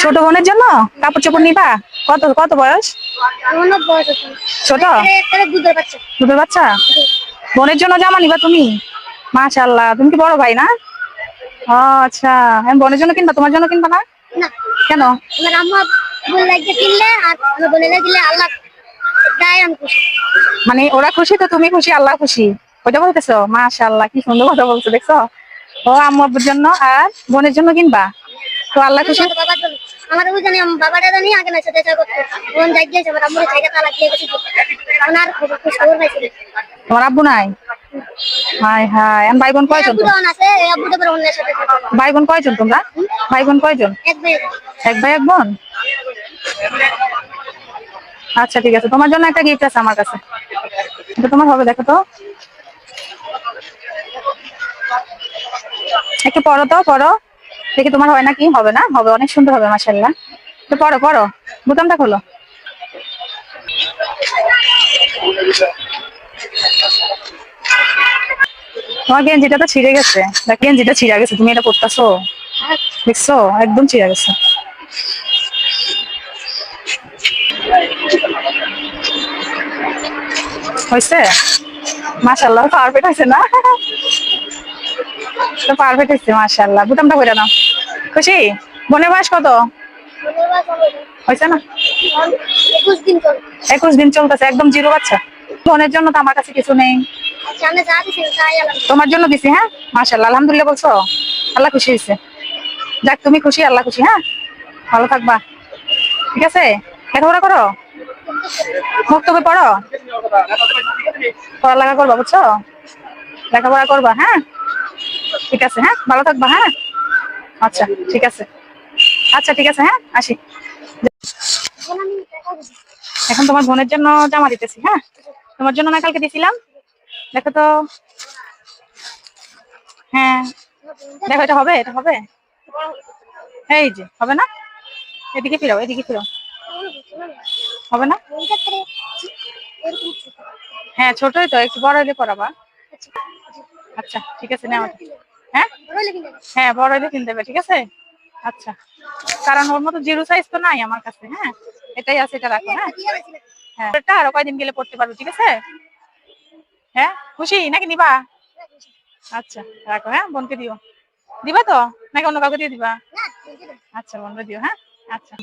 ছোট বোনের জন্য কাপড় চোপড় নিবা? কত কত বয়স? ছোট দুধের বাচ্চা। বোনের জন্য জামা নিবা তুমি? মাশাআল্লাহ, তুমি কি বড় ভাই না? ও আচ্ছা, আমি বোনের জন্য কিনবা, তোমার জন্য কিনবা না? কেন? মানে ওরা খুশি তো তুমি খুশি, আল্লাহ খুশি, ওইটা বলতেছো? মাশাআল্লাহ, কি সুন্দর কথা বলছো দেখছো। ও আম্মু আব্বুর জন্য আর বোনের জন্য কিনবা, তো আল্লাহ খুশি। তোমার আব্বু নাই? হাই হাই, ভাই বোন কয়জন? ভাই বোন কয়জন তোমরা? ভাই বোন কয়জন? এক ভাই এক বোন। আচ্ছা ঠিক আছে, তোমার জন্য একটা গিফট আছে আমার কাছে, এটা তোমার হবে, দেখো তো, একটু পড়ো তো, পড়ো দেখি তোমার হয় নাকি। হবে না? হবে, অনেক সুন্দর হবে মাশাআল্লাহ। তো পড়ো পড়ো, বোতামটা খোলো। তোমার গেঞ্জিটা তো ছিঁড়ে গেছে, গেঞ্জিটা ছিঁড়ে গেছে, তুমি এটা পড়তেছো দেখছো, একদম ছিঁড়ে গেছে। হয়েছে? মাশাআল্লাহ, পারফেক্ট হয়েছে না? তো পারফেক্ট হয়েছে মাশাআল্লাহ। বোতামটা কইরা নাও। খুশি? বোনের বয়স কত? হয়েছে না? 21 দিন চলতেছে, একদম জিরো বাচ্চা। বোনের জন্য তো আমার কাছে কিছু নেই, তোমার জন্য দিছি। হ্যাঁ মাশাআল্লাহ, আলহামদুলিল্লাহ বলছো, আল্লাহ খুশি হয়েছে। যাক, তুমি খুশি, আল্লাহ খুশি। হ্যাঁ, ভালো থাকবা, ঠিক আছে? লেখাপড়া করো, মুক্তবে পড়ো, পড়ালেখা করবা, বুঝছো? লেখাপড়া করবা, হ্যাঁ ঠিক আছে। হ্যাঁ, ভালো থাকবা। হ্যাঁ, আচ্ছা ঠিক আছে, আচ্ছা ঠিক আছে, হ্যাঁ আসি। এখন তোমার বোনের জন্য জামা দিতেছি। হ্যাঁ, তোমার জন্য না কালকে দিছিলাম, দেখো তো। হ্যাঁ দেখো, এটা হবে, এটা হবে, এই যে হবে না? এদিকে ফিরাও, এদিকে ফিরাও, হবে না? হ্যাঁ ছোটই তো, একটু বড় হইলে পরাবা। আচ্ছা ঠিক আছে, নেওয়া। হ্যাঁ হ্যাঁ, বড় হইলে কিনতে হবে, ঠিক আছে। আচ্ছা, কারণ ওর মতো জিরো সাইজ তো নাই আমার কাছে। হ্যাঁ, এটাই আছে, এটা রাখো। হ্যাঁ হ্যাঁ, এটা আরো কয়দিন গেলে পড়তে পারবো, ঠিক আছে। হ্যাঁ, খুশি নাকি নিবা? আচ্ছা রাখো, হ্যাঁ বোনকে দিও। দিবা তো নাকি অন্য কাউকে দিয়ে দিবা? আচ্ছা, বোনকে দিও। হ্যাঁ, আচ্ছা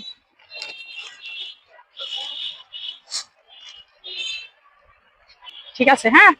ঠিক আছে। হ্যাঁ।